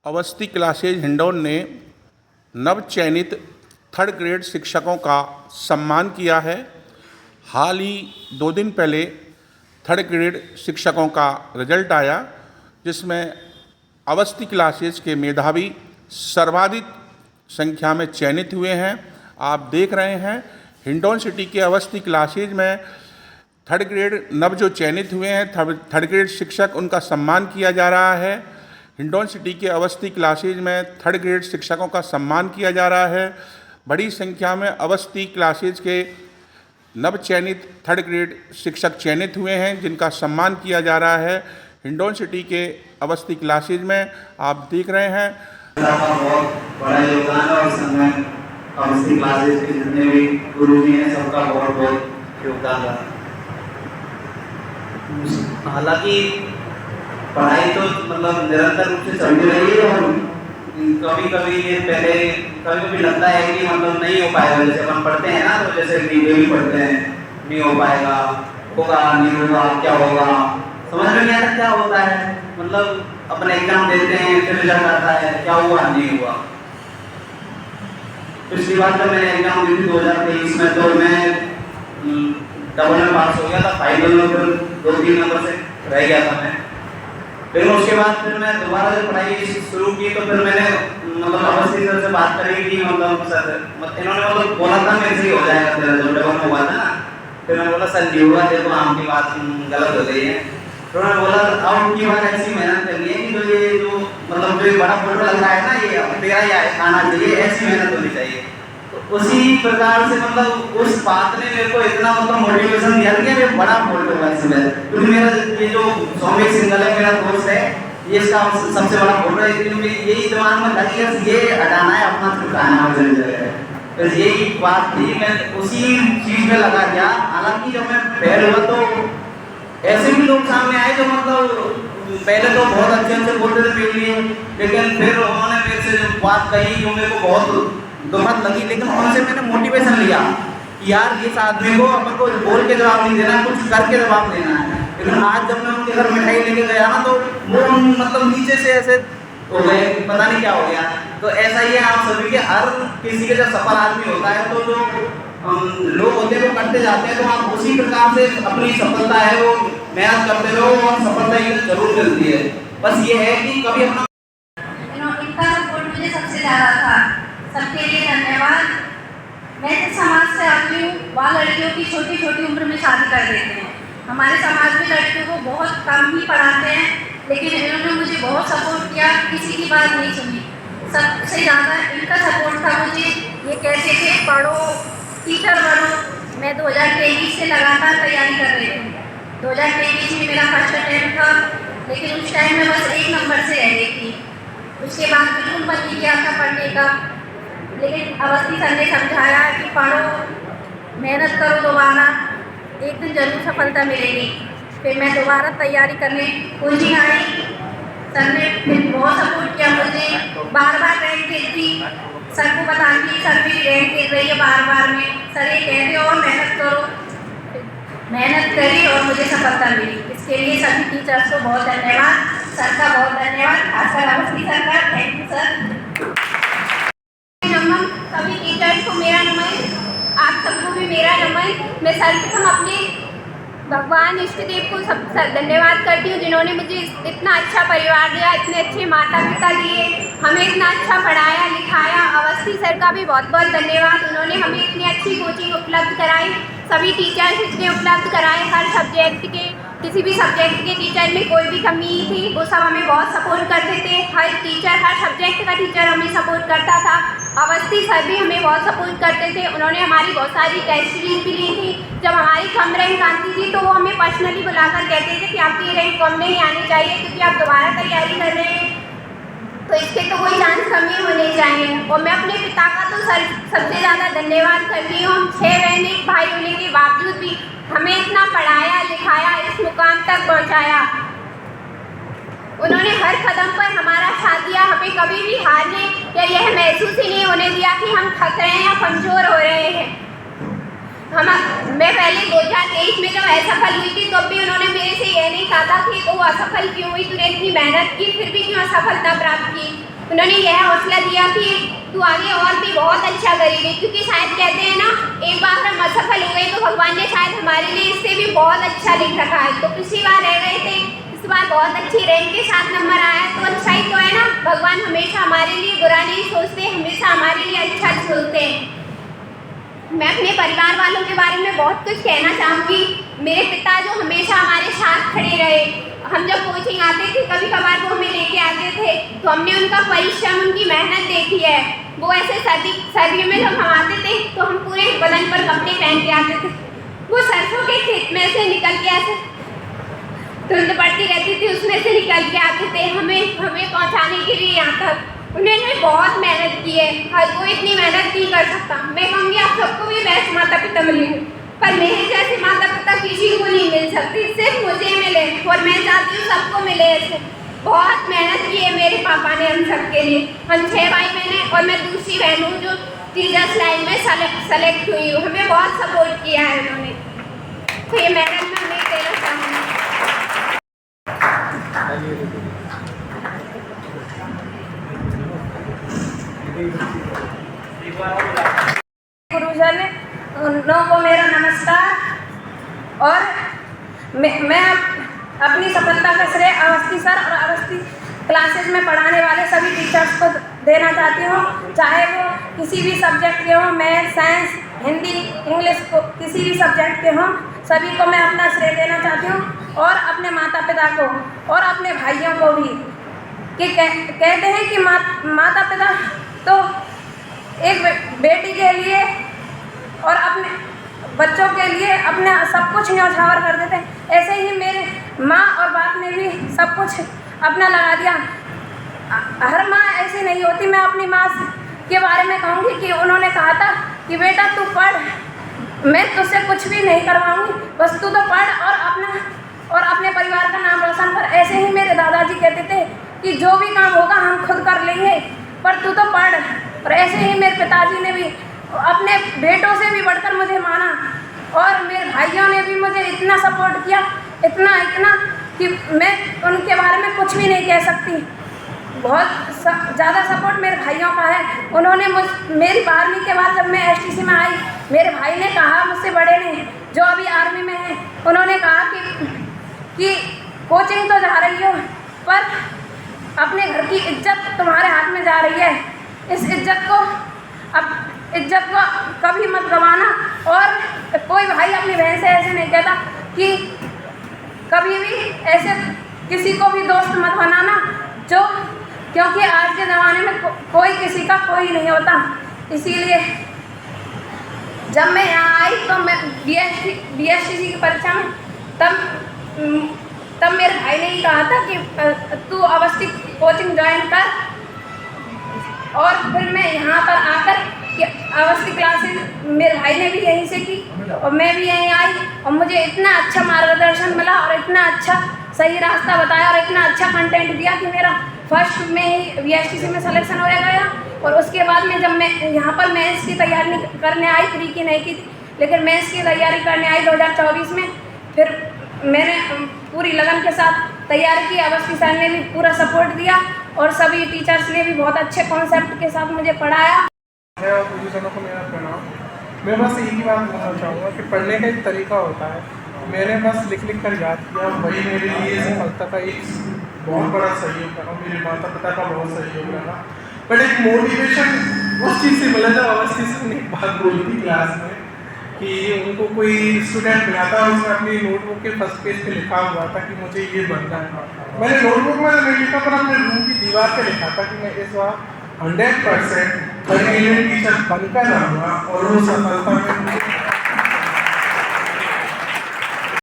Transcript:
Awasthi classes Hindaun ने नवचयनित third grade शिक्षकों का सम्मान किया है। हाल ही 2 दिन पहले थर्ड ग्रेड शिक्षकों का रिजल्ट आया, जिसमें अवस्थी क्लासेज के मेधावी सर्वाधिक संख्या में चयनित हुए हैं। आप देख रहे हैं हिंडौन सिटी के अवस्थी क्लासेज में थर्ड ग्रेड नव जो चयनित हुए हैं थर्ड ग्रेड शिक्षक, उनका सम्मान किया जा रहा है। हिंडौन सिटी के अवस्थी क्लासेज में थर्ड ग्रेड शिक्षकों का सम्मान किया जा रहा है। बड़ी संख्या में अवस्थी क्लासेज के नव चयनित थर्ड ग्रेड शिक्षक चयनित हुए हैं, जिनका सम्मान किया जा रहा है हिंडौन सिटी के अवस्थी क्लासेज में। आप देख रहे हैं बहुत बड़ा योगदान है और संगठन अवस्थी क्लासेज के जितने भी गुरुजी हैं सबका बहुत बहुत योगदान रहा। हालांकि पढ़ाई तो मतलब निरंतर रूप से चलती रही है और कभी कभी ये पहले कभी लगता है कि मतलब नहीं हो पाएगा। जैसे हम पढ़ते हैं ना, तो जैसे डेली पढ़ते हैं, नहीं हो पाएगा, होगा नहीं होगा, क्या होगा, समझ में नहीं आता क्या होता है। मतलब अपने एग्जाम देते हैं, फिर रिजल्ट आता है, क्या हुआ नहीं हुआ। पिछली बार जब मैंने एग्जाम दी थी 2023 में, तो मैं डबल में पास हो गया था, फाइनल में फिर 2-3 नंबर से रह गया था मैं। फिर उसके बाद फिर मैं दोबारा जब पढ़ाई शुरू की, तो फिर मैंने मतलब अवस्थी सर से बात करी कि मतलब सर इन्होंने मतलब बोला था मेरे से हो जाएगा तेरा जो डबल में हुआ था ना। फिर मैंने बोला सर नहीं हुआ, देखो आपकी बात गलत हो गई है। तो उन्होंने बोला अब की बार ऐसी मेहनत करनी है कि जो ये जो मतलब जो बड़ा फोटो लग रहा है ना, ये तेरा ही आना चाहिए, ऐसी मेहनत होनी चाहिए। तो उसी प्रकार से मतलब उस बात ने मेरे को इतना मतलब मोटिवेशन दिया कि ये बड़ा फोटो है इसमें। क्योंकि मेरा ये जो सौम्य सिंगल है, मेरा दोस्त है, ये इसका सबसे बड़ा फोटो है। क्योंकि यही दिमाग में था कि ये हटाना है, अपना चुकाना है जगह जगह। बस यही बात थी, मैं उसी चीज़ में लगा गया। हालांकि जब मैं फेल हुआ तो ऐसे भी लोग सामने आए जो मतलब पहले तो बहुत अच्छे बोलते थे मेरे लिए, लेकिन फिर उन्होंने मेरे से जो बात कही जो मेरे को बहुत दुखद लगी, लेकिन उनसे मैंने मोटिवेशन लिया कि यार इस आदमी को अपन को बोल के जवाब नहीं देना, कुछ करके जवाब देना है। लेकिन आज जब मैं उनके घर मिठाई लेके गया ना, तो वो मतलब नीचे से ऐसे हो गए, पता नहीं क्या हो गया। तो ऐसा ही है आप सभी के, हर किसी के जब सफल आदमी होता है तो जो लोग होते हैं वो करते जाते हैं, तो आप उसी प्रकार से अपनी सफलता है वो मेहनत करते रहो और सफलता ये जरूर मिलती है। बस ये है कि कभी अपना इनका सपोर्ट मुझे सबसे ज़्यादा था। सबके लिए धन्यवाद। मैं जिस समाज से आती हूँ वहाँ लड़कियों की छोटी छोटी उम्र में शादी कर देते हैं। हमारे समाज में लड़कियों को बहुत कम ही पढ़ाते हैं, लेकिन इन्होंने मुझे बहुत सपोर्ट किया, किसी की बात नहीं सुनी। सबसे ज़्यादा इनका सपोर्ट था मुझे। ये कहते थे पढ़ो, टीचर बनो। मैं 2023 से लगातार तैयारी कर रही थी। 2023 में मेरा फर्स्ट अटेम्प्ट था, लेकिन उस टाइम में बस 1 नंबर से रह गई थी। उसके बाद बिल्कुल मन नहीं किया था पढ़ने का, लेकिन अवस्थी सर ने समझाया कि पढ़ो, मेहनत करो, दोबारा एक दिन जरूर सफलता मिलेगी। फिर मैं दोबारा तैयारी करने कोचिंग आई। सर ने फिर बहुत सपोर्ट किया मुझे, बार बार रैंक देती, सर को बताती सर मेरी रैंक दे रही है बार बार में। सर ये कहते और मेहनत करो। मेहनत करी और मुझे सफलता मिली। इसके लिए सभी टीचर्स को बहुत धन्यवाद, सर का बहुत धन्यवाद, खासकर अवस्थी सर का। Thank you sir. नमन सभी टीचर्स को मेरा नमन, आप सबको भी मेरा नमन। मैं सर्वप्रथम अपने भगवान इष्ट देव को सब धन्यवाद करती हूँ, जिन्होंने मुझे इतना अच्छा परिवार दिया, इतने अच्छे माता पिता दिए, हमें इतना अच्छा पढ़ाया लिखाया। अवस्थी सर का भी बहुत बहुत धन्यवाद, उन्होंने हमें इतनी अच्छी कोचिंग उपलब्ध कराई। सभी टीचर्स इतने उपलब्ध कराए, हर सब्जेक्ट के, किसी भी सब्जेक्ट के टीचर में कोई भी कमी थी वो सब हमें बहुत सपोर्ट करते थे। हर टीचर, हर सब्जेक्ट का टीचर हमें सपोर्ट करता था। अवस्थी सर भी हमें बहुत सपोर्ट करते थे। उन्होंने हमारी बहुत सारी टेस्ट सीरीज भी ली थी। जब हमारी कम रैंक आती थी तो वो हमें पर्सनली बुलाकर कहते थे कि आपकी रैंक कम नहीं आनी चाहिए, क्योंकि आप दोबारा तैयारी कर रहे हैं, तो इसके तो कोई चांस कम ही होने चाहिए। और मैं अपने पिता का तो सबसे ज़्यादा धन्यवाद करती हूँ। हम 6 बहन एक भाई होने के बावजूद भी हमें इतना पढ़ाया लिखाया, इस मुकाम तक पहुँचाया। उन्होंने हर कदम पर हमारा साथ दिया, हमें कभी भी हारने या यह महसूस ही नहीं होने दिया कि हम थक रहे हैं या कमज़ोर हो रहे हैं। मैं पहले 2023 में जब असफल हुई थी तब भी उन्होंने मेरे से यह नहीं कहा था कि वो असफल क्यों हुई, तूने इतनी मेहनत की फिर भी क्यों असफलता प्राप्त की। उन्होंने यह हौसला दिया कि तू आगे और भी बहुत अच्छा करेगी, क्योंकि शायद कहते हैं ना, एक बार हम असफल हो गए तो भगवान ने शायद हमारे लिए इससे भी बहुत अच्छा लिख रखा है। तो पिछली बार रह गए थे, इस बार बहुत अच्छी रैंक के साथ नंबर आया, तो अच्छा ही तो है ना। भगवान हमेशा हमारे लिए बुरा नहीं सोचते, हमेशा हमारे लिए अच्छा सोचते हैं। मैं अपने परिवार वालों के बारे में बहुत कुछ कहना चाहूँगी। मेरे पिता जो हमेशा हमारे साथ खड़े रहे, हम जब कोचिंग आते थे कभी कभार वो हमें लेके आते थे, तो हमने उनका परिश्रम, उनकी मेहनत देखी है। वो ऐसे सर्दियों में जब हम आते थे तो हम पूरे बदन पर कपड़े पहन के आते थे। वो सरसों के खेत में से निकल के ऐसे धुंध पड़ती रहती थी, उसमें से निकल के आते थे हमें पहुँचाने के लिए यहाँ तक। उन्होंने बहुत मेहनत की है, हर कोई इतनी मेहनत नहीं कर सकता। मैं कहूँगी आप सबको भी बेस्ट माता पिता मिले हैं, पर मेरे जैसे माता पिता किसी को नहीं मिल सकती, सिर्फ मुझे मिले, और मैं चाहती हूँ सबको मिले ऐसे। बहुत मेहनत की है मेरे पापा ने हम सबके लिए। हम 6 भाई बहन हैं और मैं दूसरी बहन हूँ जो टीचर्स लाइन में सेलेक्ट हुई हूँ। हमें बहुत सपोर्ट किया है उन्होंने, तो ये मेडल मैं उन्हें देना चाहूँगी। गुरुजन लोगों को मेरा नमस्कार। और मैं अपनी सफलता का श्रेय अवस्थी सर और अवस्थी क्लासेस में पढ़ाने वाले सभी टीचर्स को देना चाहती हूँ, चाहे वो किसी भी सब्जेक्ट के हों, मैथ, साइंस, हिंदी, इंग्लिश को किसी भी सब्जेक्ट के हों, सभी को मैं अपना श्रेय देना चाहती हूँ। और अपने माता पिता को और अपने भाइयों को भी, कि कहते हैं कि माता पिता तो एक बेटी के लिए और अपने बच्चों के लिए अपने सब कुछ न्यौछावर कर देते हैं। ऐसे ही मेरे माँ और बाप ने भी सब कुछ अपना लगा दिया। हर माँ ऐसी नहीं होती। मैं अपनी माँ के बारे में कहूँगी कि उन्होंने कहा था कि बेटा तू पढ़, मैं तुझसे कुछ भी नहीं करवाऊँगी, बस तू तो पढ़ और अपने परिवार का नाम रोशन कर। ऐसे ही मेरे दादाजी कहते थे कि जो भी काम होगा हम खुद कर लेंगे, पर तू तो पढ़। और ऐसे ही मेरे पिताजी ने भी अपने बेटों से भी बढ़कर मुझे माना, और मेरे भाइयों ने भी मुझे इतना सपोर्ट किया, इतना कि मैं उनके बारे में कुछ भी नहीं कह सकती। बहुत ज़्यादा सपोर्ट मेरे भाइयों का है। उन्होंने मेरी 12वीं के बाद जब मैं STC में आई, मेरे भाई ने कहा मुझसे बड़े ने, जो अभी आर्मी में हैं, उन्होंने कहा कि कोचिंग तो जा रही हो, पर अपने घर की इज्जत तुम्हारे हाथ में जा रही है। इस इज्जत को कभी मत गंवाना। और कोई भाई अपनी बहन से ऐसे नहीं कहता कि कभी भी ऐसे किसी को भी दोस्त मत बनाना, क्योंकि आज के ज़माने में कोई किसी का कोई नहीं होता। इसीलिए जब मैं यहाँ आई तो मैं BSTC की परीक्षा में तब मेरे भाई ने ही कहा था कि तू अवस्थी कोचिंग ज्वाइन कर। और फिर मैं यहाँ पर आकर कि अवस्थी क्लासेस मेरे भाई ने भी यहीं से की और मैं भी यहीं आई, और मुझे इतना अच्छा मार्गदर्शन मिला और इतना अच्छा सही रास्ता बताया और इतना अच्छा कंटेंट दिया कि मेरा फर्स्ट में ही BSTC में सिलेक्शन हो गया। और उसके बाद में जब मैं यहाँ पर मेंस की तैयारी करने आई, प्री की नहीं की थी, लेकिन मेंस की तैयारी करने आई 2024 में, फिर मैंने पूरी लगन के साथ तैयारी की। अवस्थी सर ने भी पूरा सपोर्ट दिया और सभी टीचर्स ने भी बहुत अच्छे कॉन्सेप्ट के साथ मुझे पढ़ाया। और गुरुजनों को मेरा प्रणाम। मैं बस एक ही बात बोलना चाहूँगा कि पढ़ने का एक तरीका होता है। मैंने बस लिख कर याद किया, वही मेरे लिए सफलता का एक बहुत बड़ा सहयोग रहा। मेरे माता पिता का बहुत सहयोग रहा। बट एक मोटिवेशन उस चीज़ से मिला जब अवस्थी से ने एक बात बोली थी क्लास में कि उनको कोई स्टूडेंट मिला था, उसने अपनी नोटबुक के फर्स्ट पेज पे लिखा हुआ था कि मुझे ये बनना है। मैंने नोटबुक में नहीं लिखा, पर अपने रूम की दीवार पे लिखा था कि मैं इस बार 100% टीचर बनकर आऊँगा। और वो सफलता में